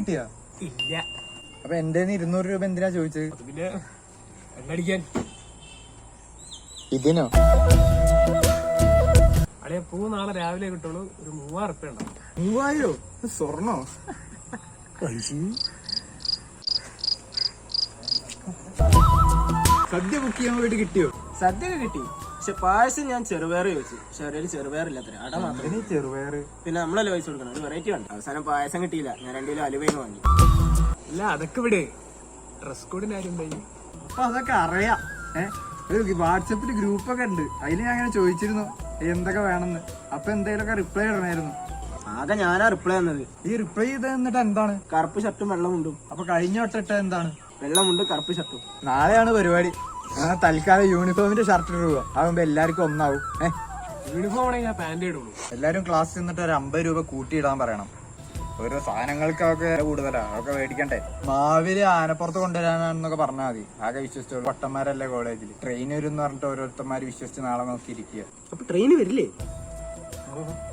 കിട്ടിയാ? ഇല്ല. അപ്പൊ എന്റെ 200 രൂപ എന്തിനാ ചോദിച്ചത്? പിന്നെ എണ്ണടിക്കാൻ. ഇതിനോ? അളിയ പൂ നാളെ രാവിലെ കിട്ടുള്ളൂ. ഒരു 3000 ഉറുപ്പ്യ ഉണ്ടാവും. 3000? സ്വർണ്ണോ? സദ്യ ബുക്ക് ചെയ്യാൻ വേണ്ടി കിട്ടിയോ? സദ്യ കിട്ടി. പക്ഷെ പായസം ഞാൻ ചെറുപയർ ചോദിച്ചു. പക്ഷെ അവരൊരു ചെറുപയറില്ലാത്ര അട മാത്രം. ചെറുപയറ് പിന്നെ നമ്മളല്ലേ പൈസ കൊടുക്കണം, ഒരു വെറൈറ്റി വേണ്ട. അവസാനം പായസം കിട്ടിയില്ല. ഞാൻ 2 കിലോ അലുവയും വാങ്ങി. അല്ല അതൊക്കെ ഇവിടെ ഡ്രസ് കോഡിന്റെ കാര്യം ഉണ്ടായി. അപ്പൊ അതൊക്കെ അറിയാം. ഒരു വാട്സപ്പില് ഗ്രൂപ്പൊക്കെ ഉണ്ട്. അതിൽ ഞാൻ അങ്ങനെ ചോദിച്ചിരുന്നു എന്തൊക്കെ വേണമെന്ന്. അപ്പൊ എന്തെങ്കിലുമൊക്കെ റിപ്ലൈ ഇടണമായിരുന്നു. ആകെ ഞാനാ റിപ്ലൈ തന്നത്. ഈ റിപ്ലൈ ചെയ്ത് എന്നിട്ട് എന്താണ്? കറുപ്പ് ഷർട്ടും വെള്ളമുണ്ടും. അപ്പൊ കഴിഞ്ഞ വട്ടം എന്താണ്? വെള്ളമുണ്ട് കറുപ്പ് ഷർട്ടും. നാളെയാണ് പരിപാടി. തൽക്കാലം യൂണിഫോമിന്റെ ഷർട്ട് ഇടുക. ആകുമ്പോ എല്ലാവർക്കും ഒന്നാവും. യൂണിഫോം ആണെങ്കിൽ ഞാൻ പാന്റ് ഇടുള്ളൂ. എല്ലാരും ക്ലാസ്സിൽ നിന്നിട്ട് ഒരു 50 രൂപ കൂട്ടിയിടാൻ പറയണം. ഓരോ സാധനങ്ങൾക്കൊക്കെ കൂടുതലാ. അതൊക്കെ മേടിക്കണ്ടേ? മാവില് ആനപ്പുറത്ത് കൊണ്ടുവരാനാണെന്നൊക്കെ പറഞ്ഞാൽ മതി. ആകെ വിശ്വസിച്ചോളൂ. പൊട്ടന്മാരല്ലേ കോളേജിൽ. ട്രെയിൻ വരും എന്ന് പറഞ്ഞിട്ട് ഓരോരുത്തന്മാര് വിശ്വസിച്ച് നാളെ നോക്കിയിരിക്കുക. അപ്പൊ ട്രെയിന് വരില്ലേ?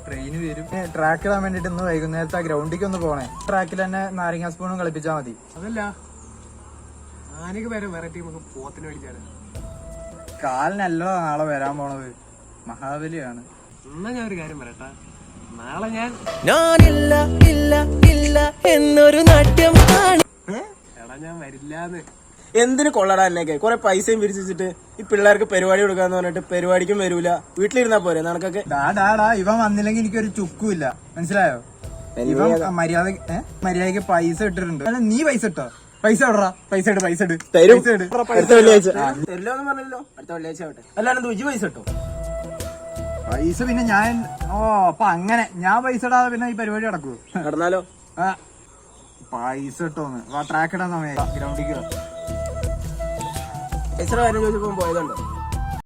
ട്രെയിൻ വരും. ട്രാക്ക് ഇടാൻ വേണ്ടിട്ട് ഇന്ന് വൈകുന്നേരത്തെ ഗ്രൗണ്ടിലേക്ക് ഒന്ന് പോണേ. ട്രാക്കിൽ തന്നെ നാരങ്ങ സ്പൂണും കളിപ്പിച്ചാൽ മതി. അതല്ല ആനക്ക് വരെ വെറൈറ്റി നമുക്ക് പോത്തിന് മേടിച്ചാണ്. കാലിനല്ലോ നാളെ വരാൻ പോണത്. മഹാബലിയാണ്. എന്നാ ഞാൻ ഒരു കാര്യം പറയട്ടെ. നാളെ ഞാനില്ല ഇല്ല ഇല്ല എന്നൊരു നാട്യം എടാ ഞാൻ വരില്ലാന്ന്. എന്തിനു കൊള്ളടാ എന്നൊക്കെ കുറെ പൈസയും പിരിച്ചിട്ട് ഈ പിള്ളേർക്ക് പരിപാടി കൊടുക്കാന്ന് പറഞ്ഞിട്ട് പരിപാടിക്കും വരൂല. വീട്ടിലിരുന്നാ പോരെ നടക്കൊക്കെ. ഡാ ഇവൻ വന്നില്ലെങ്കിൽ എനിക്കൊരു ചുക്കുമില്ല. മനസ്സിലായോ? ഇവൻ മര്യാദക്ക് പൈസ ഇട്ടിട്ടുണ്ട്. അല്ല നീ പൈസ ഇട്ടോ? പൈസ ഇടറാ. പൈസ ഇട്. അടുത്ത വെള്ളിയാഴ്ച തരില്ലെന്ന് പറഞ്ഞല്ലോ. അടുത്ത വെള്ളിയാഴ്ച ആവട്ടെ. അല്ലാണ്ട് വിജി പൈസ ഇട്ടോ? പൈസ പിന്നെ ഞാൻ അപ്പൊ അങ്ങനെ ഞാൻ പൈസ ഇടാതെ പിന്നെ ഈ പരിപാടി നടക്കൂ? നടന്നാലോ? പൈസ ഇട്ടോന്ന് ട്രാക്ക് ഇടാൻ സമയം ഗ്രൗണ്ടിൽ പൈസ കാര്യം ചോദിച്ചപ്പോ പോയതുണ്ടോ?